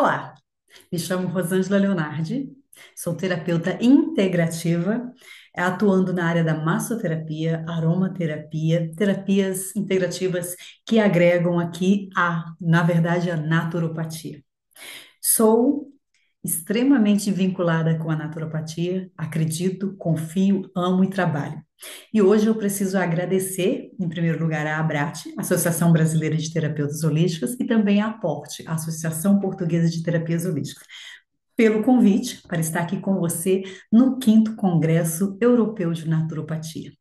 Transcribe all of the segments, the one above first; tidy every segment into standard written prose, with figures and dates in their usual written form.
Olá, me chamo Rosângela Leonardi, sou terapeuta integrativa, atuando na área da massoterapia, aromaterapia, terapias integrativas que agregam aqui na verdade, a naturopatia. Sou extremamente vinculada com a naturopatia, acredito, confio, amo e trabalho. E hoje eu preciso agradecer, em primeiro lugar, à ABRAT, Associação Brasileira de Terapeutas Holísticas, e também à APORT, Associação Portuguesa de Terapias Holísticas, pelo convite para estar aqui com você no 5º Congresso Europeu de Naturopatia,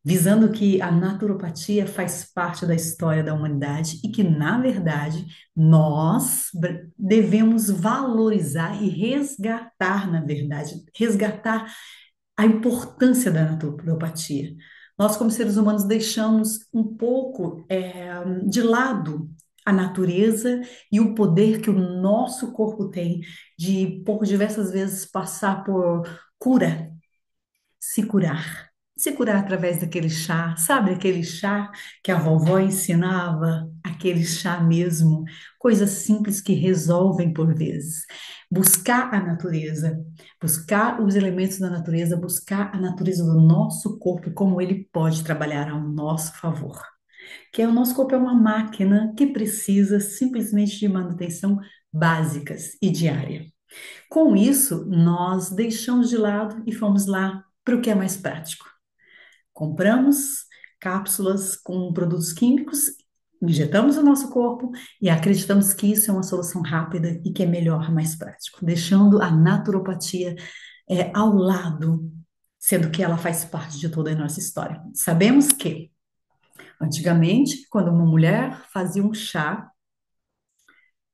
visando que a naturopatia faz parte da história da humanidade e que, na verdade, nós devemos valorizar e resgatar, na verdade, resgatar a importância da naturopatia. Nós, como seres humanos, deixamos um pouco de lado a natureza e o poder que o nosso corpo tem de, por diversas vezes, passar por cura, se curar. Se curar através daquele chá, sabe aquele chá que a vovó ensinava, aquele chá mesmo, coisas simples que resolvem por vezes. Buscar a natureza, buscar os elementos da natureza, buscar a natureza do nosso corpo, como ele pode trabalhar ao nosso favor. Que é o nosso corpo é uma máquina que precisa simplesmente de manutenção básicas e diária. Com isso, nós deixamos de lado e fomos lá para o que é mais prático. Compramos cápsulas com produtos químicos, injetamos no nosso corpo e acreditamos que isso é uma solução rápida e que é melhor, mais prático, deixando a naturopatia ao lado, sendo que ela faz parte de toda a nossa história. Sabemos que, antigamente, quando uma mulher fazia um chá,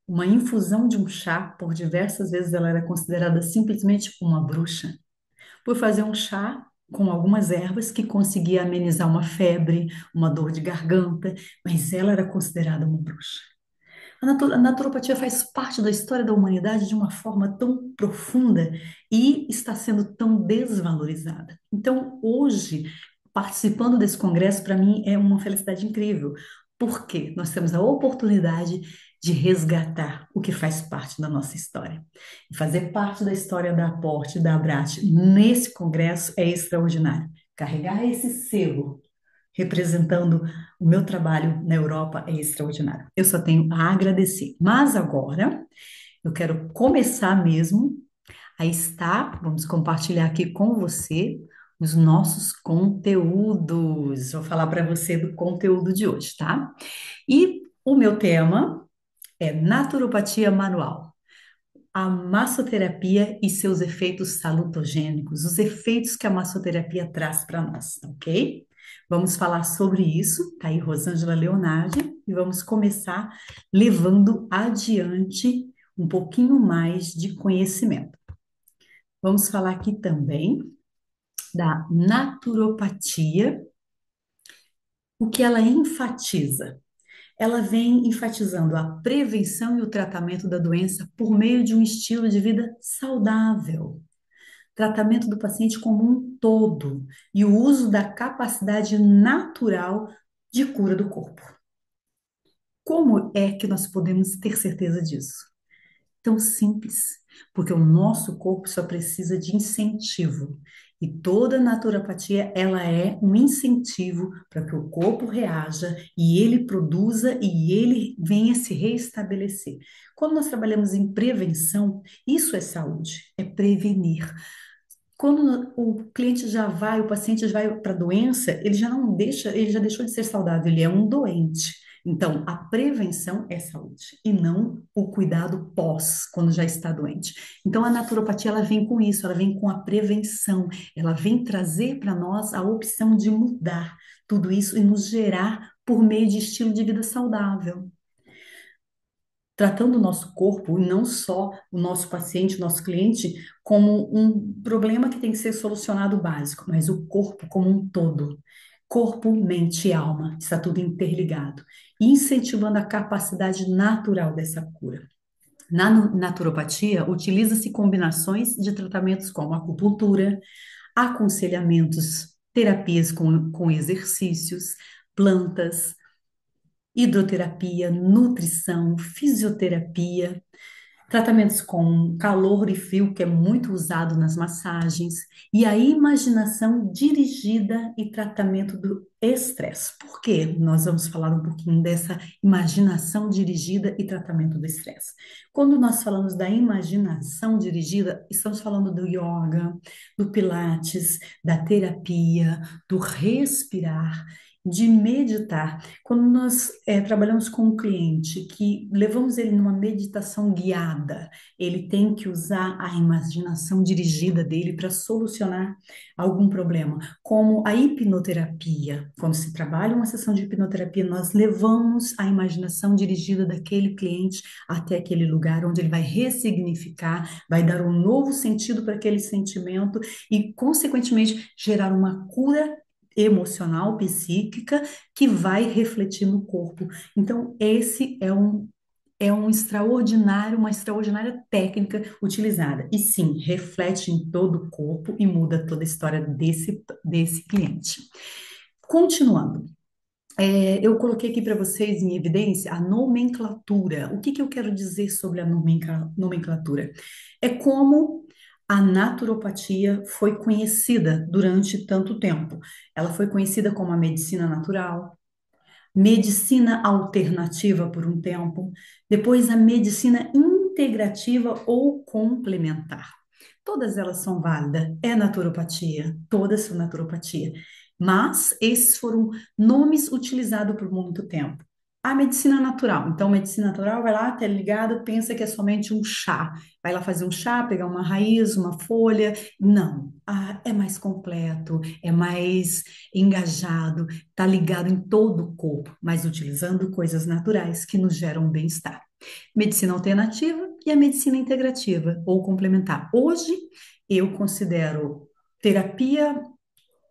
uma infusão de um chá, por diversas vezes ela era considerada simplesmente uma bruxa, por fazer um chá com algumas ervas que conseguia amenizar uma febre, uma dor de garganta, mas ela era considerada uma bruxa. A naturopatia faz parte da história da humanidade de uma forma tão profunda e está sendo tão desvalorizada. Então, hoje, participando desse congresso, para mim, é uma felicidade incrível, porque nós temos a oportunidade de resgatar o que faz parte da nossa história. E fazer parte da história da Aporte, da Abrat, nesse congresso é extraordinário. Carregar esse selo representando o meu trabalho na Europa é extraordinário. Eu só tenho a agradecer. Mas agora eu quero começar mesmo a estar, vamos compartilhar aqui com você os nossos conteúdos. Vou falar para você do conteúdo de hoje, tá? E o meu tema é naturopatia manual. A massoterapia e seus efeitos salutogênicos, os efeitos que a massoterapia traz para nós, ok? Vamos falar sobre isso, tá aí Rosângela Leonardi, e vamos começar levando adiante um pouquinho mais de conhecimento. Vamos falar aqui também da naturopatia, o que ela enfatiza. Ela vem enfatizando a prevenção e o tratamento da doença por meio de um estilo de vida saudável, tratamento do paciente como um todo e o uso da capacidade natural de cura do corpo. Como é que nós podemos ter certeza disso? Tão simples, porque o nosso corpo só precisa de incentivo. E toda naturopatia, ela é um incentivo para que o corpo reaja e ele produza e ele venha se reestabelecer. Quando nós trabalhamos em prevenção, isso é saúde, é prevenir. Quando o cliente já vai, o paciente já vai para a doença, ele já não deixa, ele já deixou de ser saudável, ele é um doente. Então, a prevenção é saúde e não o cuidado pós, quando já está doente. Então, a naturopatia ela vem com isso, ela vem com a prevenção, ela vem trazer para nós a opção de mudar tudo isso e nos gerar por meio de estilo de vida saudável, tratando o nosso corpo e não só o nosso paciente, o nosso cliente, como um problema que tem que ser solucionado básico, mas o corpo como um todo. Corpo, mente e alma, está tudo interligado, incentivando a capacidade natural dessa cura. Na naturopatia, utiliza-se combinações de tratamentos como acupuntura, aconselhamentos, terapias com exercícios, plantas, hidroterapia, nutrição, fisioterapia, Tratamentos com calor e frio, que é muito usado nas massagens, e a imaginação dirigida e tratamento do estresse. Por quê? Nós vamos falar um pouquinho dessa imaginação dirigida e tratamento do estresse. Quando nós falamos da imaginação dirigida, estamos falando do yoga, do pilates, da terapia, do respirar, de meditar. Quando nós trabalhamos com um cliente que levamos ele numa meditação guiada, ele tem que usar a imaginação dirigida dele para solucionar algum problema, como a hipnoterapia. Quando se trabalha uma sessão de hipnoterapia, nós levamos a imaginação dirigida daquele cliente até aquele lugar onde ele vai ressignificar, vai dar um novo sentido para aquele sentimento e, consequentemente, gerar uma cura emocional, psíquica, que vai refletir no corpo. Então, esse é um extraordinário, uma extraordinária técnica utilizada. E sim, reflete em todo o corpo e muda toda a história desse cliente. Continuando, eu coloquei aqui para vocês em evidência a nomenclatura. O que que eu quero dizer sobre a nomenclatura? É como a naturopatia foi conhecida durante tanto tempo. Ela foi conhecida como a medicina natural, medicina alternativa por um tempo, depois a medicina integrativa ou complementar. Todas elas são válidas, é naturopatia, todas são naturopatia, mas esses foram nomes utilizados por muito tempo. A medicina natural, então medicina natural vai lá, tá ligado, pensa que é somente um chá, vai lá fazer um chá, pegar uma raiz, uma folha, não, é mais completo, é mais engajado, está ligado em todo o corpo, mas utilizando coisas naturais que nos geram bem-estar. Medicina alternativa e a medicina integrativa ou complementar. Hoje eu considero terapia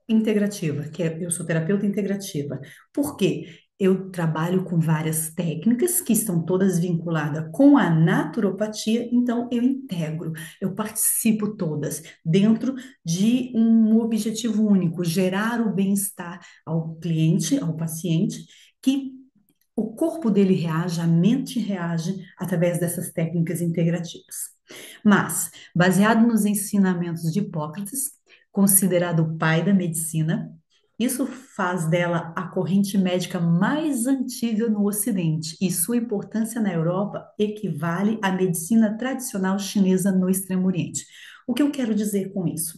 integrativa, eu sou terapeuta integrativa. Por quê? Eu trabalho com várias técnicas que estão todas vinculadas com a naturopatia, então eu integro, eu participo todas dentro de um objetivo único, gerar o bem-estar ao cliente, ao paciente, que o corpo dele reage, a mente reage através dessas técnicas integrativas. Mas, baseado nos ensinamentos de Hipócrates, considerado o pai da medicina, isso faz dela a corrente médica mais antiga no Ocidente e sua importância na Europa equivale à medicina tradicional chinesa no Extremo Oriente. O que eu quero dizer com isso?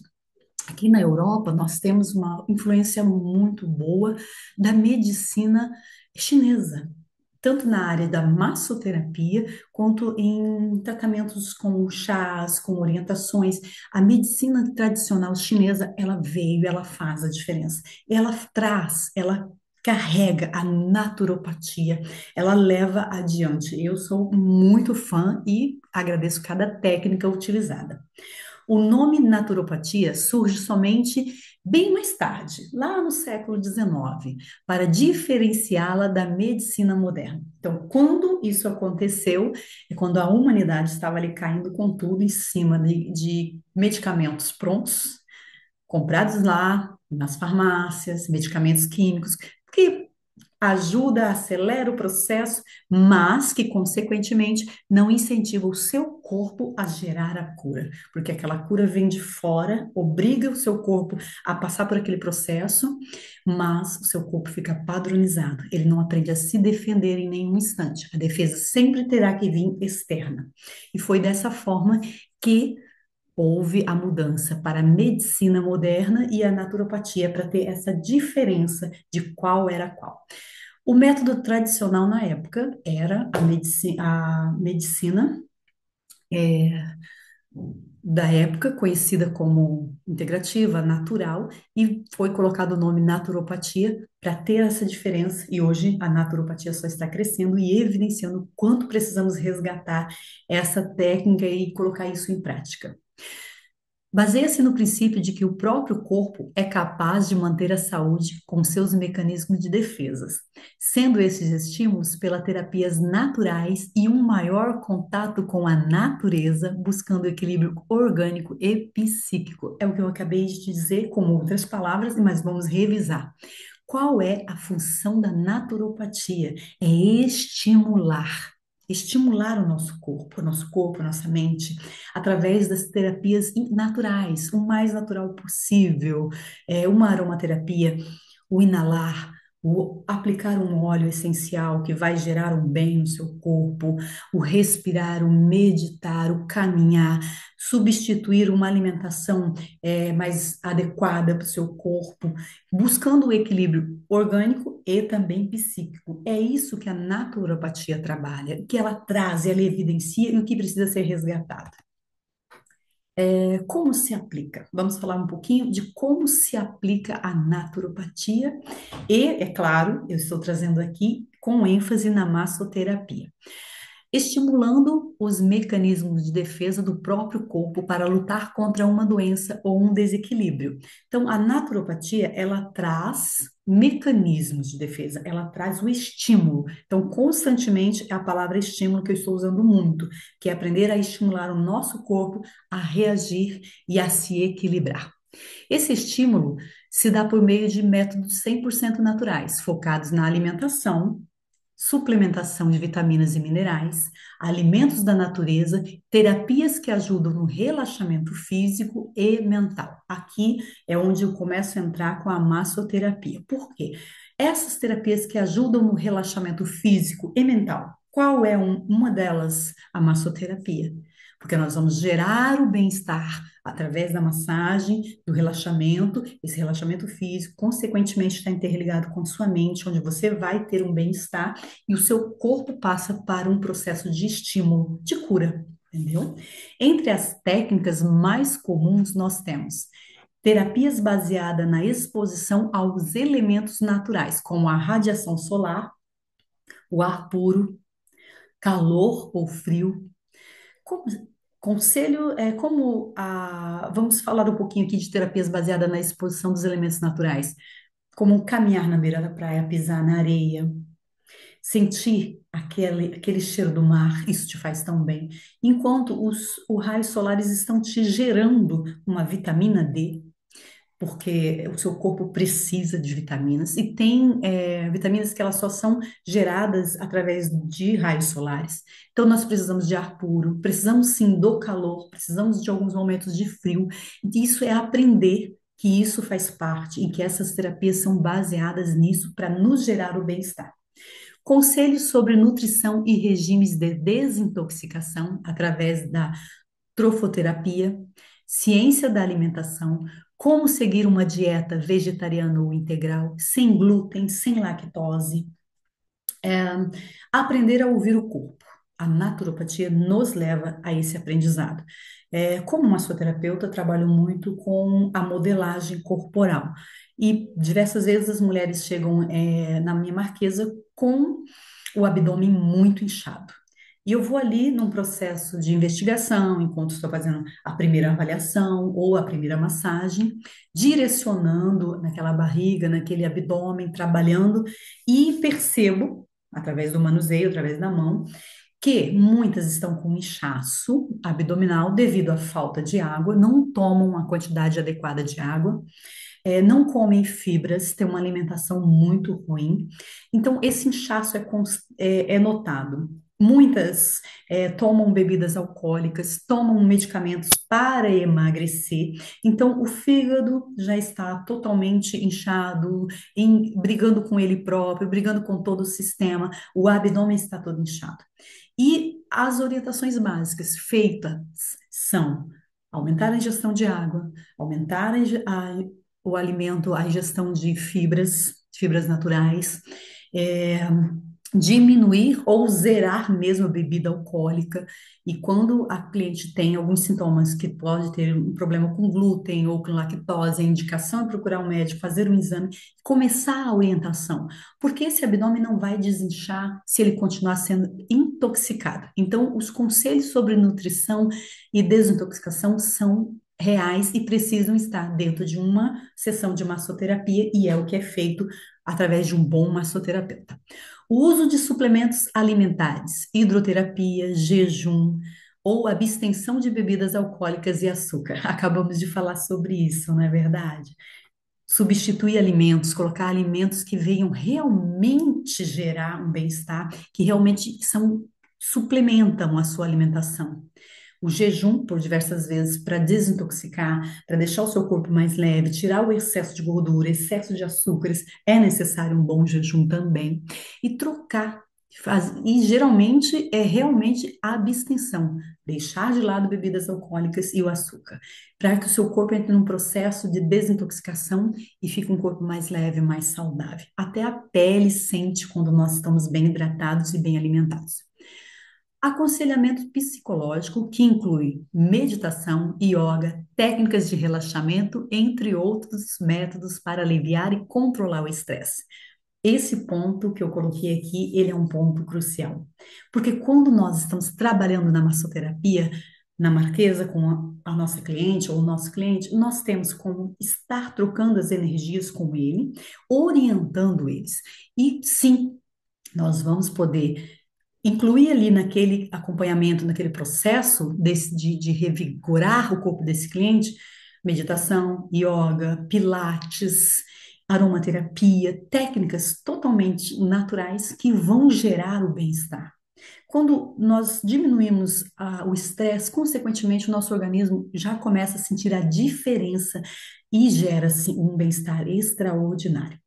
Aqui na Europa, nós temos uma influência muito boa da medicina chinesa, tanto na área da massoterapia, quanto em tratamentos com chás, com orientações. A medicina tradicional chinesa, ela veio, ela faz a diferença. Ela traz, ela carrega a naturopatia, ela leva adiante. Eu sou muito fã e agradeço cada técnica utilizada. O nome naturopatia surge somente bem mais tarde, lá no século XIX, para diferenciá-la da medicina moderna. Então, quando isso aconteceu, é quando a humanidade estava ali caindo com tudo em cima de medicamentos prontos, comprados lá nas farmácias, medicamentos químicos, que ajuda, acelera o processo, mas que, consequentemente, não incentiva o seu corpo a gerar a cura, porque aquela cura vem de fora, obriga o seu corpo a passar por aquele processo, mas o seu corpo fica padronizado, ele não aprende a se defender em nenhum instante. A defesa sempre terá que vir externa. E foi dessa forma que houve a mudança para a medicina moderna e a naturopatia para ter essa diferença de qual era qual. O método tradicional na época era a medicina da época, conhecida como integrativa, natural, e foi colocado o nome naturopatia para ter essa diferença. E hoje a naturopatia só está crescendo e evidenciando o quanto precisamos resgatar essa técnica e colocar isso em prática. Baseia-se no princípio de que o próprio corpo é capaz de manter a saúde com seus mecanismos de defesas, sendo esses estímulos pelas terapias naturais e um maior contato com a natureza, buscando equilíbrio orgânico e psíquico. É o que eu acabei de dizer, com outras palavras, mas vamos revisar. Qual é a função da naturopatia? É estimular. estimular o nosso corpo, a nossa mente, através das terapias naturais, o mais natural possível. Uma aromaterapia, o inalar, o aplicar um óleo essencial que vai gerar um bem no seu corpo, o respirar, o meditar, o caminhar, substituir uma alimentação mais adequada para o seu corpo, buscando o equilíbrio orgânico e também psíquico. É isso que a naturopatia trabalha, o que ela traz, ela evidencia e o que precisa ser resgatado. Como se aplica? Vamos falar um pouquinho de como se aplica a naturopatia e, é claro, eu estou trazendo aqui com ênfase na massoterapia, estimulando os mecanismos de defesa do próprio corpo para lutar contra uma doença ou um desequilíbrio. Então, a naturopatia, ela traz mecanismos de defesa, ela traz o estímulo. Então, constantemente é a palavra estímulo que eu estou usando muito, que é aprender a estimular o nosso corpo a reagir e a se equilibrar. Esse estímulo se dá por meio de métodos 100% naturais, focados na alimentação, suplementação de vitaminas e minerais, alimentos da natureza, terapias que ajudam no relaxamento físico e mental. Aqui é onde eu começo a entrar com a massoterapia. Por quê? Essas terapias que ajudam no relaxamento físico e mental. Qual é uma delas? A massoterapia. Porque nós vamos gerar o bem-estar através da massagem, do relaxamento, esse relaxamento físico, consequentemente, está interligado com sua mente, onde você vai ter um bem-estar e o seu corpo passa para um processo de estímulo, de cura, entendeu? Entre as técnicas mais comuns, nós temos terapias baseadas na exposição aos elementos naturais, como a radiação solar, o ar puro, calor ou frio. Como- Conselho é como vamos falar um pouquinho aqui de terapias baseadas na exposição dos elementos naturais, como caminhar na beira da praia, pisar na areia, sentir aquele cheiro do mar, isso te faz tão bem. Enquanto os raios solares estão te gerando uma vitamina D, porque o seu corpo precisa de vitaminas, e tem vitaminas que elas só são geradas através de raios solares. Então, nós precisamos de ar puro, precisamos sim do calor, precisamos de alguns momentos de frio, e isso é aprender que isso faz parte e que essas terapias são baseadas nisso para nos gerar o bem-estar. Conselhos sobre nutrição e regimes de desintoxicação através da trofoterapia, ciência da alimentação, como seguir uma dieta vegetariana ou integral, sem glúten, sem lactose, é, aprender a ouvir o corpo. A naturopatia nos leva a esse aprendizado. Como massoterapeuta, trabalho muito com a modelagem corporal. E diversas vezes as mulheres chegam, na minha marquesa com o abdômen muito inchado. E eu vou ali num processo de investigação, enquanto estou fazendo a primeira avaliação ou a primeira massagem, direcionando naquela barriga, naquele abdômen, trabalhando, e percebo, através do manuseio, através da mão, que muitas estão com inchaço abdominal devido à falta de água, não tomam a quantidade adequada de água, não comem fibras, têm uma alimentação muito ruim. Então, esse inchaço é notado. Muitas tomam bebidas alcoólicas, tomam medicamentos para emagrecer. Então, o fígado já está totalmente inchado, brigando com ele próprio, brigando com todo o sistema. O abdômen está todo inchado. E as orientações básicas feitas são aumentar a ingestão de água, aumentar o alimento, a ingestão de fibras naturais, é, diminuir ou zerar mesmo a bebida alcoólica. E quando a cliente tem alguns sintomas que pode ter um problema com glúten ou com lactose, a indicação é procurar um médico, fazer um exame, começar a orientação, porque esse abdômen não vai desinchar se ele continuar sendo intoxicado. Então, os conselhos sobre nutrição e desintoxicação são reais e precisam estar dentro de uma sessão de massoterapia, e é o que é feito através de um bom massoterapeuta. O uso de suplementos alimentares, hidroterapia, jejum ou abstenção de bebidas alcoólicas e açúcar. Acabamos de falar sobre isso, não é verdade? Substituir alimentos, colocar alimentos que venham realmente gerar um bem-estar, que realmente são suplementam a sua alimentação. O jejum, por diversas vezes, para desintoxicar, para deixar o seu corpo mais leve, tirar o excesso de gordura, excesso de açúcares, é necessário um bom jejum também. E trocar. E geralmente é realmente a abstenção, deixar de lado bebidas alcoólicas e o açúcar, para que o seu corpo entre num processo de desintoxicação e fique um corpo mais leve, mais saudável. Até a pele sente quando nós estamos bem hidratados e bem alimentados. Aconselhamento psicológico, que inclui meditação, yoga, técnicas de relaxamento, entre outros métodos para aliviar e controlar o estresse. Esse ponto que eu coloquei aqui, ele é um ponto crucial. Porque quando nós estamos trabalhando na massoterapia, na Marquesa, com a nossa cliente ou o nosso cliente, nós temos como estar trocando as energias com ele, orientando eles. E sim, nós vamos poder incluir ali naquele acompanhamento, naquele processo de revigorar o corpo desse cliente, meditação, yoga, pilates, aromaterapia, técnicas totalmente naturais que vão gerar o bem-estar. Quando nós diminuímos o estresse, consequentemente, o nosso organismo já começa a sentir a diferença e gera-se um bem-estar extraordinário.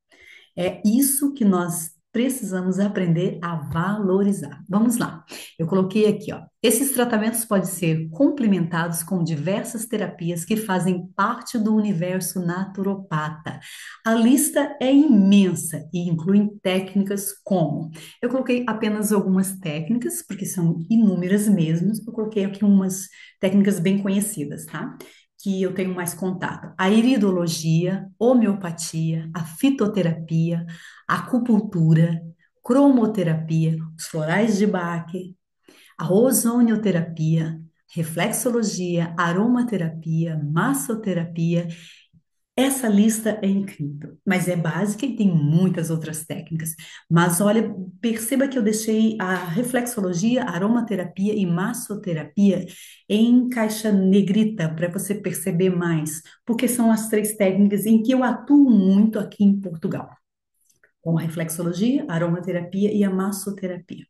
É isso que nós precisamos aprender a valorizar. Vamos lá. Eu coloquei aqui, ó. Esses tratamentos podem ser complementados com diversas terapias que fazem parte do universo naturopata. A lista é imensa e inclui técnicas como. Eu coloquei apenas algumas técnicas, porque são inúmeras mesmo. Eu coloquei aqui umas técnicas bem conhecidas, tá? Que eu tenho mais contato: a iridologia, homeopatia, a fitoterapia, a acupuntura, cromoterapia, os florais de Bach, a ozonioterapia, reflexologia, aromaterapia, massoterapia. Essa lista é incrível, mas é básica e tem muitas outras técnicas. Mas olha, perceba que eu deixei a reflexologia, aromaterapia e massoterapia em caixa negrita para você perceber mais, porque são as três técnicas em que eu atuo muito aqui em Portugal, com a reflexologia, a aromaterapia e a massoterapia.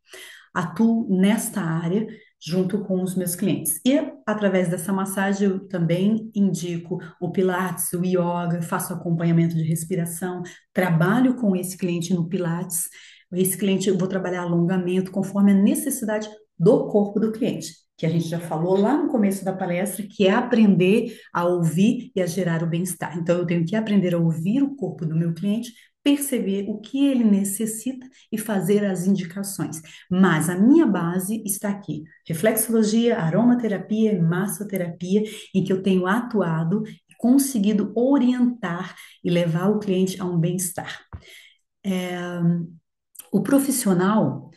Atuo nesta área junto com os meus clientes. E através dessa massagem eu também indico o Pilates, o yoga, faço acompanhamento de respiração, trabalho com esse cliente no Pilates. Esse cliente eu vou trabalhar alongamento conforme a necessidade do corpo do cliente, que a gente já falou lá no começo da palestra, que é aprender a ouvir e a gerar o bem-estar. Então eu tenho que aprender a ouvir o corpo do meu cliente, perceber o que ele necessita e fazer as indicações. Mas a minha base está aqui: reflexologia, aromaterapia e massoterapia, em que eu tenho atuado e conseguido orientar e levar o cliente a um bem-estar. O profissional,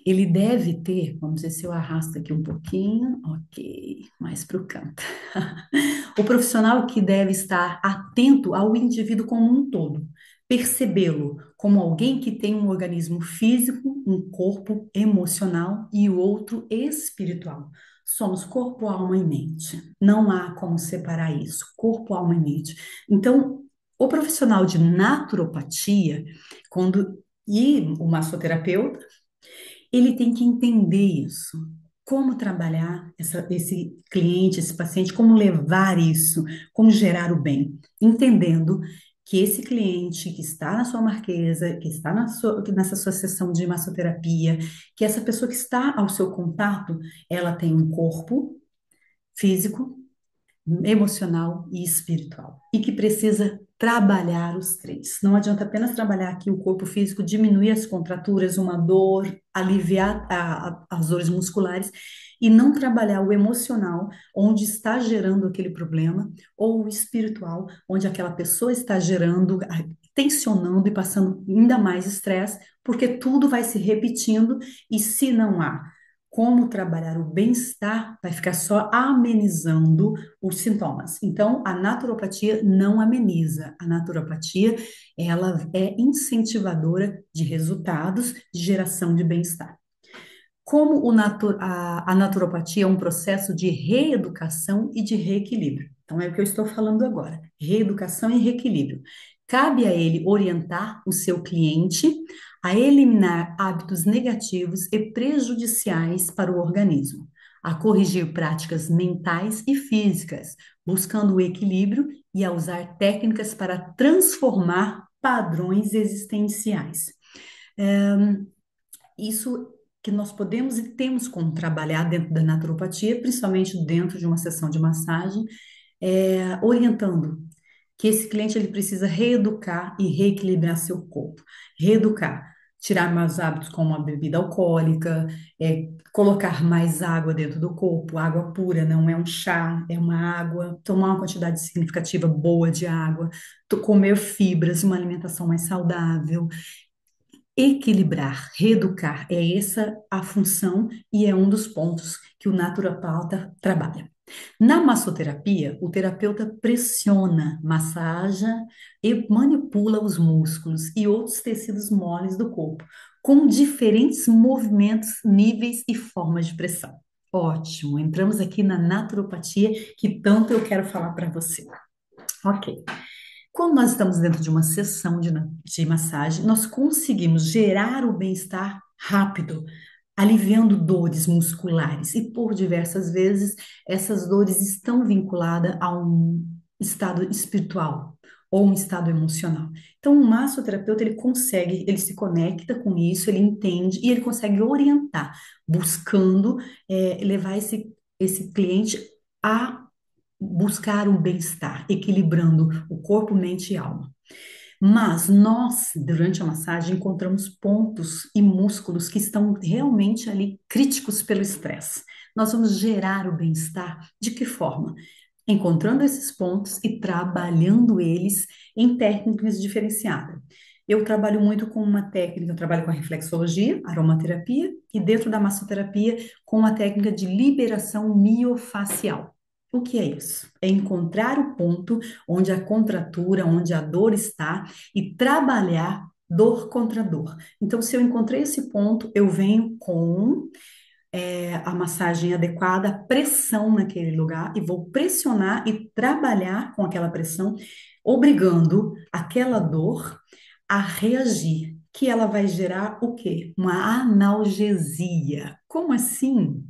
ele deve ter, vamos ver se eu arrasto aqui um pouquinho, ok, mais para o canto. O profissional que deve estar atento ao indivíduo como um todo, percebê-lo como alguém que tem um organismo físico, um corpo emocional e o outro espiritual. Somos corpo, alma e mente. Não há como separar isso, corpo, alma e mente. Então, o profissional de naturopatia, quando e o massoterapeuta, ele tem que entender isso. Como trabalhar esse cliente, esse paciente, como levar isso, como gerar o bem, entendendo que esse cliente que está na sua marquesa, que está nessa sua sessão de massoterapia, que essa pessoa que está ao seu contato, ela tem um corpo físico, emocional e espiritual, e que precisa trabalhar os três. Não adianta apenas trabalhar aqui o corpo físico, diminuir as contraturas, uma dor, aliviar as dores musculares, e não trabalhar o emocional, onde está gerando aquele problema, ou o espiritual, onde aquela pessoa está gerando, tensionando e passando ainda mais estresse, porque tudo vai se repetindo, e se não há como trabalhar o bem-estar, vai ficar só amenizando os sintomas. Então, a naturopatia não ameniza. A naturopatia, ela é incentivadora de resultados, de geração de bem-estar. Como a naturopatia é um processo de reeducação e de reequilíbrio. Então, é o que eu estou falando agora: reeducação e reequilíbrio. Cabe a ele orientar o seu cliente a eliminar hábitos negativos e prejudiciais para o organismo, a corrigir práticas mentais e físicas, buscando o equilíbrio e a usar técnicas para transformar padrões existenciais. Isso que nós podemos e temos como trabalhar dentro da naturopatia, principalmente dentro de uma sessão de massagem, orientando que esse cliente ele precisa reeducar e reequilibrar seu corpo. Reeducar, tirar mais hábitos como a bebida alcoólica, colocar mais água dentro do corpo, água pura, não é um chá, é uma água, tomar uma quantidade significativa boa de água, comer fibras, uma alimentação mais saudável, equilibrar, reeducar, é essa a função e é um dos pontos que o naturopata trabalha. Na massoterapia, o terapeuta pressiona, massaja e manipula os músculos e outros tecidos moles do corpo, com diferentes movimentos, níveis e formas de pressão. Ótimo, entramos aqui na naturopatia que tanto eu quero falar para você. Ok. Quando nós estamos dentro de uma sessão de massagem, nós conseguimos gerar o bem-estar rápido, aliviando dores musculares. E por diversas vezes, essas dores estão vinculadas a um estado espiritual ou um estado emocional. Então, o massoterapeuta, ele consegue, ele se conecta com isso, ele entende e ele consegue orientar, buscando levar esse cliente a buscar um bem-estar, equilibrando o corpo, mente e alma. Mas nós, durante a massagem, encontramos pontos e músculos que estão realmente ali críticos pelo estresse. Nós vamos gerar o bem-estar de que forma? Encontrando esses pontos e trabalhando eles em técnicas diferenciadas. Eu trabalho muito com uma técnica, eu trabalho com a reflexologia, aromaterapia, e dentro da massoterapia, com a técnica de liberação miofacial. O que é isso? É encontrar o ponto onde a contratura, onde a dor está e trabalhar dor contra dor. Então, se eu encontrei esse ponto, eu venho com a massagem adequada, a pressão naquele lugar e vou pressionar e trabalhar com aquela pressão, obrigando aquela dor a reagir, que ela vai gerar o quê? Uma analgesia. Como assim?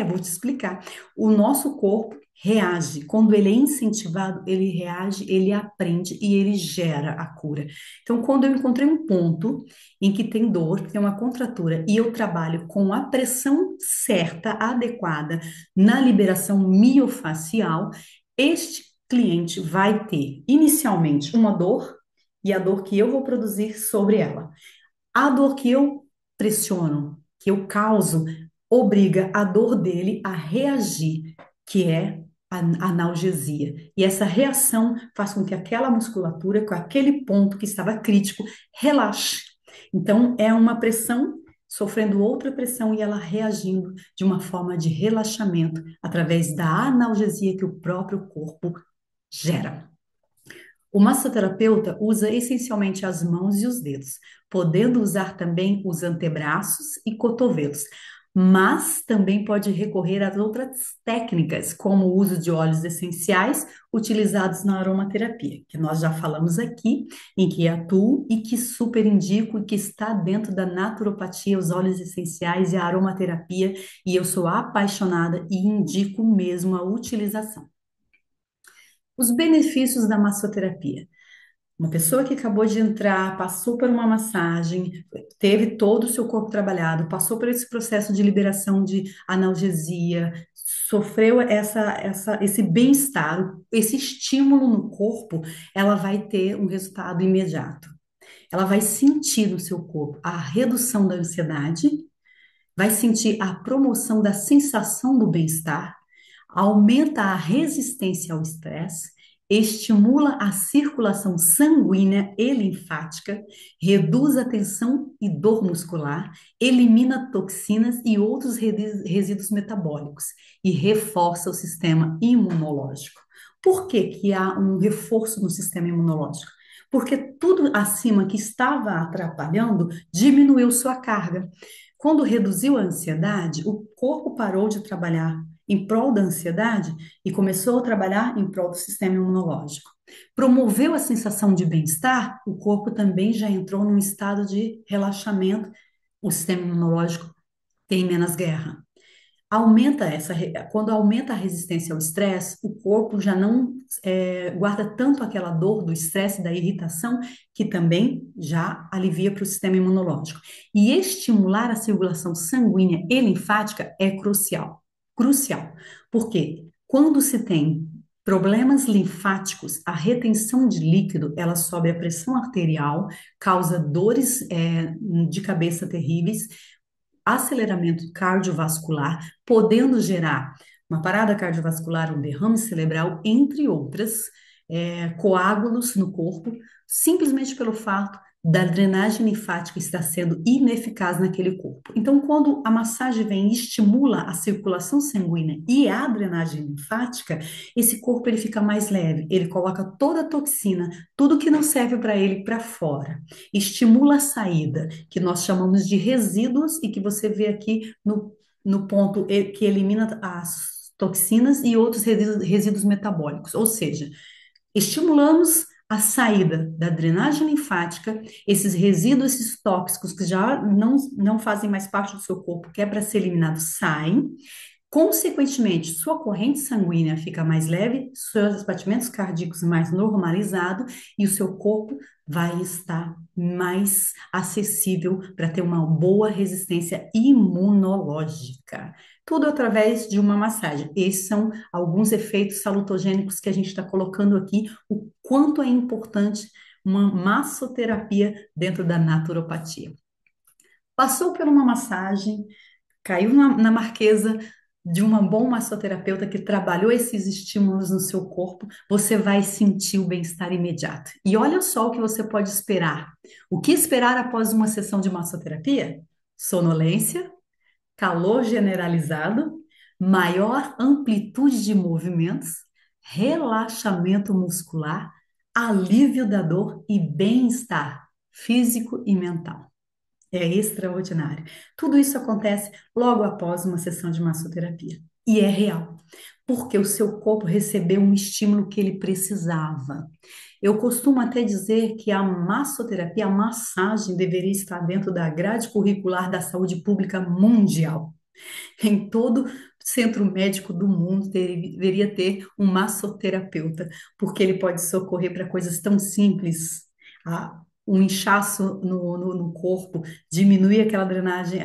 Vou te explicar. O nosso corpo reage. Quando ele é incentivado, ele reage, ele aprende e ele gera a cura. Então, quando eu encontrei um ponto em que tem dor, tem uma contratura, e eu trabalho com a pressão certa, adequada, na liberação miofacial, este cliente vai ter inicialmente uma dor e a dor que eu vou produzir sobre ela. A dor que eu pressiono, que eu causo, obriga a dor dele a reagir, que é a analgesia. E essa reação faz com que aquela musculatura, com aquele ponto que estava crítico, relaxe. Então, é uma pressão sofrendo outra pressão e ela reagindo de uma forma de relaxamento através da analgesia que o próprio corpo gera. O massoterapeuta usa essencialmente as mãos e os dedos, podendo usar também os antebraços e cotovelos, mas também pode recorrer a outras técnicas, como o uso de óleos essenciais utilizados na aromaterapia, que nós já falamos aqui, em que atuo e que super indico e que está dentro da naturopatia, os óleos essenciais e a aromaterapia, e eu sou apaixonada e indico mesmo a utilização. Os benefícios da massoterapia. Uma pessoa que acabou de entrar, passou por uma massagem, teve todo o seu corpo trabalhado, passou por esse processo de liberação de analgesia, sofreu esse bem-estar, esse estímulo no corpo, ela vai ter um resultado imediato. Ela vai sentir no seu corpo a redução da ansiedade, vai sentir a promoção da sensação do bem-estar, aumenta a resistência ao estresse, estimula a circulação sanguínea e linfática, reduz a tensão e dor muscular, elimina toxinas e outros resíduos metabólicos e reforça o sistema imunológico. Por que que há um reforço no sistema imunológico? Porque tudo acima que estava atrapalhando diminuiu sua carga. Quando reduziu a ansiedade, o corpo parou de trabalhar em prol da ansiedade e começou a trabalhar em prol do sistema imunológico. Promoveu a sensação de bem-estar, o corpo também já entrou num estado de relaxamento, o sistema imunológico tem menos guerra. Quando aumenta a resistência ao estresse, o corpo já não guarda tanto aquela dor do estresse, da irritação, que também já alivia para o sistema imunológico. E estimular a circulação sanguínea e linfática é crucial. Crucial. Porque quando se tem problemas linfáticos, a retenção de líquido, ela sobe a pressão arterial, causa dores de cabeça terríveis, aceleramento cardiovascular, podendo gerar uma parada cardiovascular, um derrame cerebral, entre outras, coágulos no corpo, simplesmente pelo fato da drenagem linfática estar sendo ineficaz naquele corpo. Então, quando a massagem vem e estimula a circulação sanguínea e a drenagem linfática, esse corpo ele fica mais leve, ele coloca toda a toxina, tudo que não serve para ele para fora, estimula a saída, que nós chamamos de resíduos e que você vê aqui no ponto que elimina as toxinas e outros resíduos metabólicos, ou seja, estimulamos a saída da drenagem linfática, esses resíduos, esses tóxicos que já não fazem mais parte do seu corpo, que é para ser eliminado, saem. Consequentemente, sua corrente sanguínea fica mais leve, seus batimentos cardíacos mais normalizados e o seu corpo vai estar mais acessível para ter uma boa resistência imunológica. Tudo através de uma massagem. Esses são alguns efeitos salutogênicos que a gente está colocando aqui, o quanto é importante uma massoterapia dentro da naturopatia. Passou por uma massagem, caiu na marquesa de uma boa massoterapeuta que trabalhou esses estímulos no seu corpo, você vai sentir o bem-estar imediato. E olha só o que você pode esperar. O que esperar após uma sessão de massoterapia? Sonolência, calor generalizado, maior amplitude de movimentos, relaxamento muscular, alívio da dor e bem-estar físico e mental. É extraordinário. Tudo isso acontece logo após uma sessão de massoterapia. E é real, porque o seu corpo recebeu um estímulo que ele precisava. Eu costumo até dizer que a massoterapia, a massagem, deveria estar dentro da grade curricular da saúde pública mundial. Em todo centro médico do mundo deveria ter um massoterapeuta, porque ele pode socorrer para coisas tão simples. Um inchaço no corpo, diminuir aquela drenagem,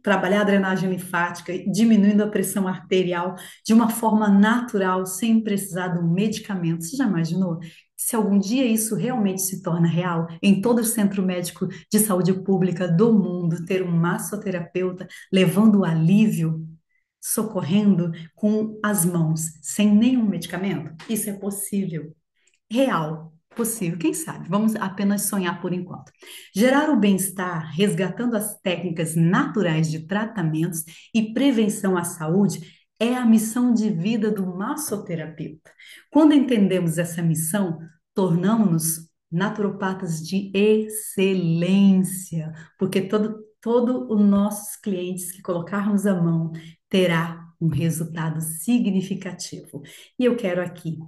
trabalhar a drenagem linfática, diminuindo a pressão arterial de uma forma natural, sem precisar de um medicamento. Você já imaginou? Se algum dia isso realmente se torna real, em todo o centro médico de saúde pública do mundo, ter um massoterapeuta levando alívio, socorrendo com as mãos, sem nenhum medicamento? Isso é possível, real, possível, quem sabe? Vamos apenas sonhar por enquanto. Gerar o bem-estar, resgatando as técnicas naturais de tratamentos e prevenção à saúde, é a missão de vida do massoterapeuta. Quando entendemos essa missão, tornamos-nos naturopatas de excelência, porque todo os nossos clientes que colocarmos a mão terá um resultado significativo. E eu quero aqui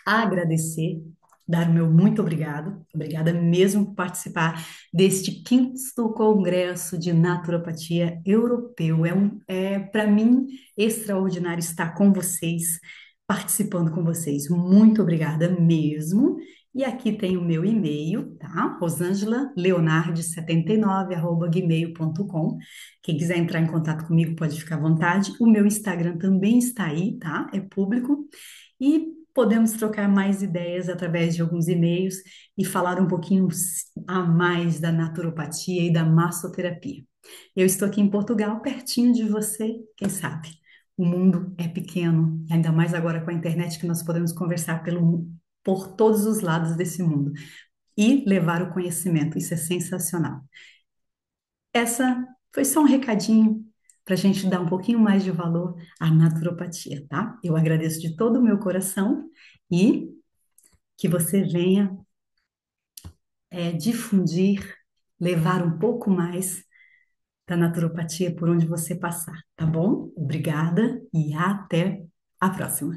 agradecer, dar o meu muito obrigado, obrigada mesmo por participar deste quinto Congresso de Naturopatia Europeu. É para mim extraordinário estar com vocês, participando com vocês. Muito obrigada mesmo. E aqui tem o meu e-mail, tá? rosangela.leonardi79@gmail.com. Quem quiser entrar em contato comigo pode ficar à vontade. O meu Instagram também está aí, tá? É público. E podemos trocar mais ideias através de alguns e-mails e falar um pouquinho a mais da naturopatia e da massoterapia. Eu estou aqui em Portugal, pertinho de você, quem sabe? O mundo é pequeno, ainda mais agora com a internet que nós podemos conversar por todos os lados desse mundo e levar o conhecimento. Isso é sensacional. Essa foi só um recadinho para a gente dar um pouquinho mais de valor à naturopatia, tá? Eu agradeço de todo o meu coração e que você venha difundir, levar um pouco mais da naturopatia por onde você passar, tá bom? Obrigada e até a próxima.